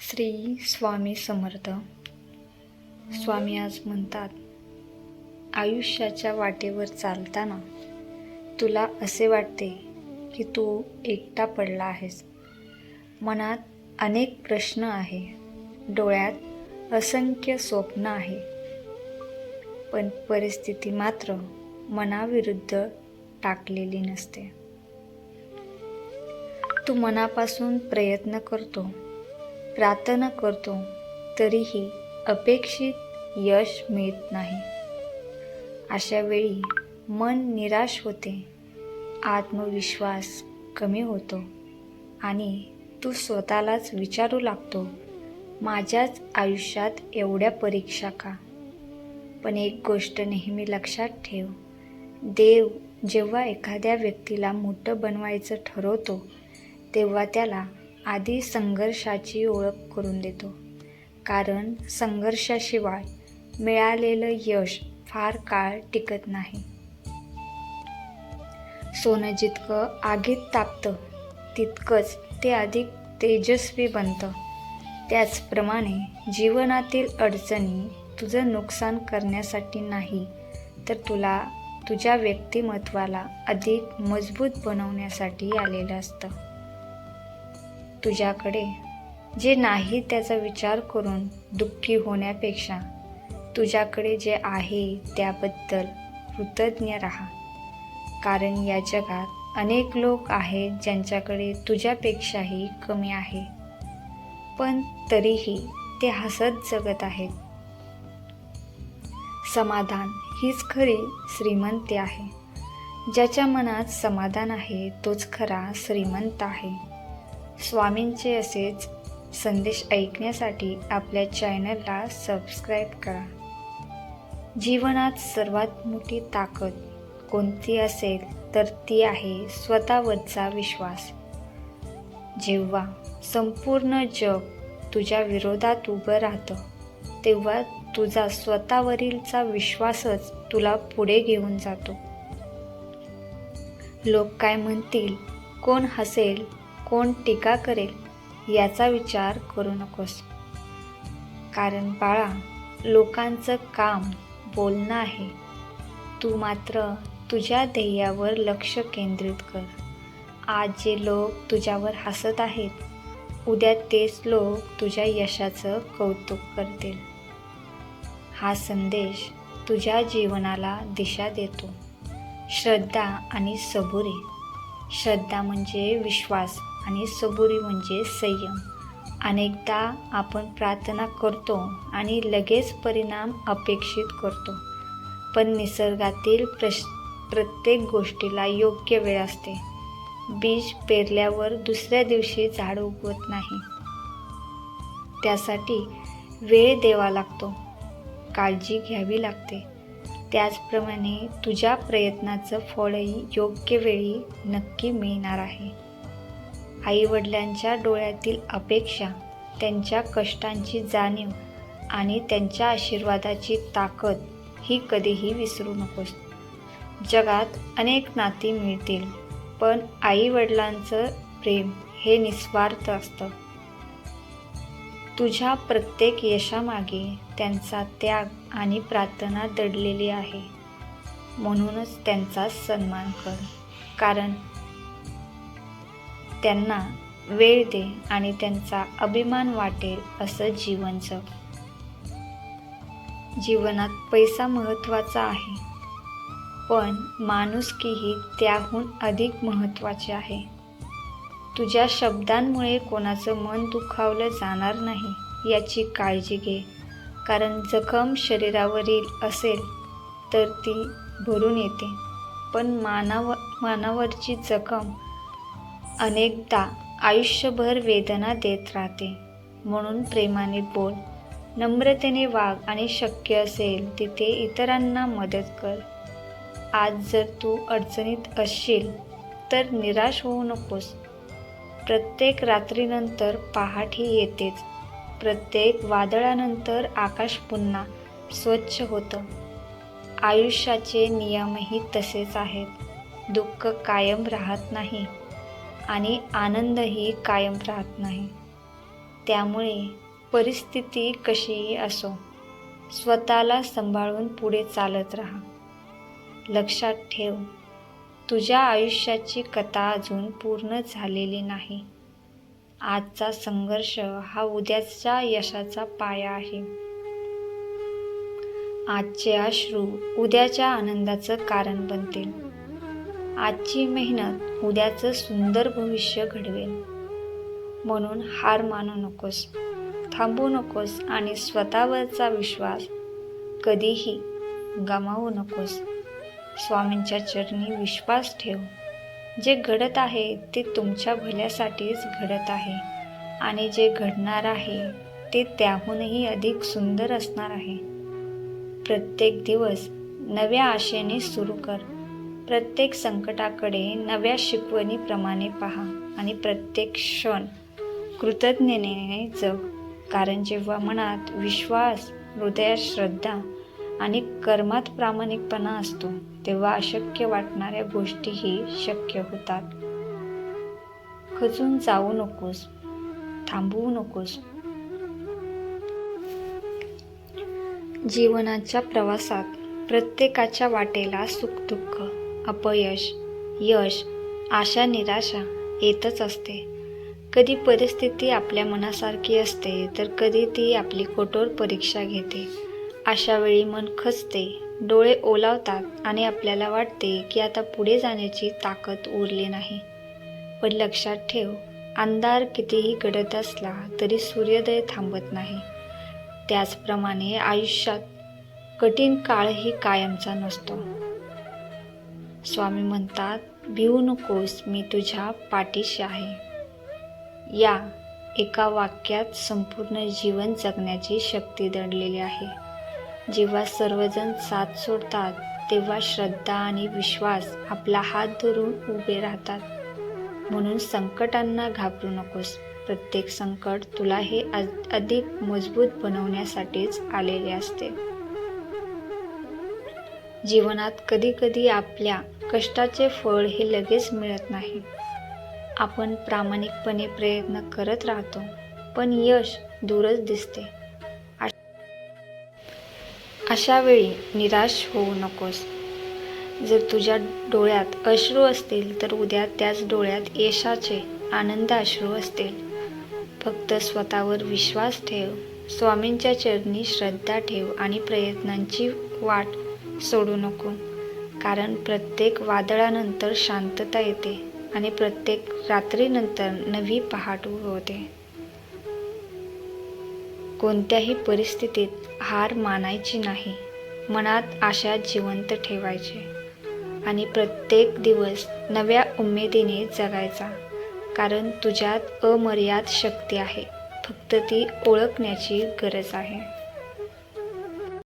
श्री स्वामी समर्थ. स्वामी आज म्हणतात, आयुष्याच्या वाटेवर चालताना तुला असे वाटते की तू एकटा पडला आहेस. मनात अनेक प्रश्न आहे, डोळ्यात असंख्य स्वप्न आहे, पण परिस्थिती मात्र मनाविरुद्ध टाकलेली नसते. तू मनापासून प्रयत्न करतो, प्रार्थना करतो, तरीही अपेक्षित यश मिळत नाही. अशा वेळी मन निराश होते, आत्मविश्वास कमी होतो आणि तू स्वतःलाच विचारू लागतो, माझ्याच आयुष्यात एवढ्या परीक्षा का? पण एक गोष्ट नेहमी लक्षात ठेव, देव जेव्हा एखाद्या व्यक्तीला मोठं बनवायचं ठरवतो, तेव्हा त्याला आधी संघर्षाची ओळख करून देतो. कारण संघर्षाशिवाय मिळालेलं यश फार काळ टिकत नाही. सोनं जितकं आगीत तापतं, तितकंच ते अधिक तेजस्वी बनतं. त्याचप्रमाणे जीवनातील अडचणी तुझं नुकसान करण्यासाठी नाही, तर तुला तुझ्या व्यक्तिमत्वाला अधिक मजबूत बनवण्यासाठी आलेलं असतं. तुझ्याकडे जे नाही त्याचा विचार करून दुःखी होण्यापेक्षा तुझ्याकडे जे आहे त्याबद्दल कृतज्ञ राहा. कारण या जगात अनेक लोक आहेत ज्यांच्याकडे तुझ्यापेक्षाही कमी आहे, पण तरीही ते हसत जगत आहेत. समाधान हीच खरी श्रीमंती आहे. ज्याच्या मनात समाधान आहे तोच खरा श्रीमंत आहे. स्वामींचे असेच संदेश ऐकण्यासाठी आपल्या चॅनलला सबस्क्राईब करा. जीवनात सर्वात मोठी ताकद कोणती असेल तर ती आहे स्वतःवरचा विश्वास. जेव्हा संपूर्ण जग तुझ्या विरोधात उभं राहतं, तेव्हा तुझा स्वतःवरीलचा विश्वासच तुला पुढे घेऊन जातो. लोक काय म्हणतील, कोण हसेल, कोण टीका करेल याचा विचार करू नकोस. कारण बाळा, लोकांचं काम बोलणं आहे. तू मात्र तुझ्या ध्येयावर लक्ष केंद्रित कर. आज जे लोक तुझ्यावर हसत आहेत, उद्या तेच लोक तुझ्या यशाचं कौतुक करतील. हा संदेश तुझ्या जीवनाला दिशा देतो. श्रद्धा आणि सबुरी. श्रद्धा म्हणजे विश्वास आणि सबुरी म्हणजे संयम. अनेकदा आपण प्रार्थना करतो आणि लगेच परिणाम अपेक्षित करतो, पण निसर्गातील प्रत्येक गोष्टीला योग्य वेळ असते. बीज पेरल्यावर दुसऱ्या दिवशी झाड उगवत नाही. त्यासाठी वेळ द्यावा लागतो, काळजी घ्यावी लागते. त्याचप्रमाणे तुझ्या प्रयत्नाचं फळही योग्य वेळी नक्की मिळणार आहे. आईवडिलांच्या डोळ्यातील अपेक्षा, त्यांच्या कष्टांची जाणीव आणि त्यांच्या आशीर्वादाची ताकद ही कधीही विसरू नकोस. जगात अनेक नाती मिळतील, पण आईवडिलांचं प्रेम हे निस्वार्थ असतं. तुझ्या प्रत्येक यशामागे त्यांचा त्याग आणि प्रार्थना दडलेली आहे. म्हणूनच त्यांचा सन्मान कर. कारण त्यांना वेळ दे आणि त्यांचा अभिमान वाटेल असं जीवन जग. जीवनात पैसा महत्त्वाचा आहे, पण माणुसकीही त्याहून अधिक महत्त्वाची आहे. तुझ्या शब्दांमुळे कोणाचं मन दुखावलं जाणार नाही याची काळजी घे. कारण जखम शरीरावरील असेल तर ती भरून येते, पण मानावरची जखम अनेकदा आयुष्यभर वेदना देत राहते. म्हणून प्रेमाने बोल, नम्रतेने वाग आणि शक्य असेल तिथे इतरांना मदत कर. आज जर तू अडचणीत असशील तर निराश होऊ नकोस. प्रत्येक रात्रीनंतर पहाटे येतेच. प्रत्येक वादळानंतर आकाश पुन्हा स्वच्छ होतं. आयुष्याचे नियमही तसेच आहेत. दुःख कायम राहत नाही आणि आनंदही कायम राहत नाही. त्यामुळे परिस्थिती कशीही असो, स्वतःला सांभाळून पुढे चालत राहा. लक्षात ठेव, तुझ्या आयुष्याची कथा अजून पूर्ण झालेली नाही. आजचा संघर्ष हा उद्याच्या यशाचा पाया आहे. आजचे अश्रू उद्याच्या आनंदाचं कारण बनतील. आजची मेहनत उद्याचं सुंदर भविष्य घडवेल. म्हणून हार मानू नकोस, थांबू नकोस आणि स्वतःवरचा विश्वास कधीही गमावू नकोस. स्वामींच्या चरणी विश्वास ठेव. जे घडत आहे ते तुमच्या भल्यासाठीच घडत आहे आणि जे घडणार आहे ते त्याहूनही अधिक सुंदर असणार आहे. प्रत्येक दिवस नव्या आशेने सुरू कर. प्रत्येक संकटाकडे नव्या शिकवणीप्रमाणे पहा आणि प्रत्येक क्षण कृतज्ञतेने जग. कारण जेव्हा मनात विश्वास, हृदयात श्रद्धा आणि कर्मात प्रामाणिकपणा असतो, तेव्हा अशक्य वाटणाऱ्या गोष्टीही शक्य होतात. खचून जाऊ नकोस, थांबवू नकोस. जीवनाच्या प्रवासात प्रत्येकाच्या वाटेला सुख-दुःख, अपयश, यश, आशा, निराशा येतच असते. कधी परिस्थिती आपल्या मनासारखी असते, तर कधी ती आपली कठोर परीक्षा घेते. अशा वेळी मन खचते, डोळे ओलावतात आणि आपल्याला वाटते की आता पुढे जाण्याची ताकद उरली नाही. पण लक्षात ठेव, अंधार कितीही गडद असला तरी सूर्योदय थांबत नाही. त्याचप्रमाणे आयुष्यात कठीण काळही कायमचा नसतो. स्वामी म्हणतात, भिवू नकोस, मी तुझ्या पाठीशी आहे. या एका वाक्यात संपूर्ण जीवन जगण्याची शक्ती दडलेली आहे. जेव्हा सर्वजण साथ सोडतात, तेव्हा श्रद्धा आणि विश्वास आपला हात धरून उभे राहतात. म्हणून संकटांना घाबरू नकोस. प्रत्येक संकट तुला हे अधिक मजबूत बनवण्यासाठीच आलेले असते. जीवनात कधी-कधी आपल्या कष्टाचे फळ हे लगेच मिळत नाही. आपण प्रामाणिकपणे प्रयत्न करत राहतो, पण यश दूरच दिसते. अशा वेळी निराश होऊ नकोस. जर तुझ्या डोळ्यात अश्रू असतील, तर उद्या त्याच डोळ्यात यशाचे आनंद अश्रू असतील. फक्त स्वतःवर विश्वास ठेव, स्वामींच्या चरणी श्रद्धा ठेव आणि प्रयत्नांची वाट सोडू नको. कारण प्रत्येक वादळानंतर शांतता येते आणि प्रत्येक रात्रीनंतर नवी पहाट उगवते. कोणत्याही परिस्थितीत हार मानायची नाही. मनात आशा जिवंत ठेवायची आणि प्रत्येक दिवस नव्या उमेदीने जगायचा. कारण तुझ्यात अमर्याद शक्ती आहे, फक्त ती ओळखण्याची गरज आहे.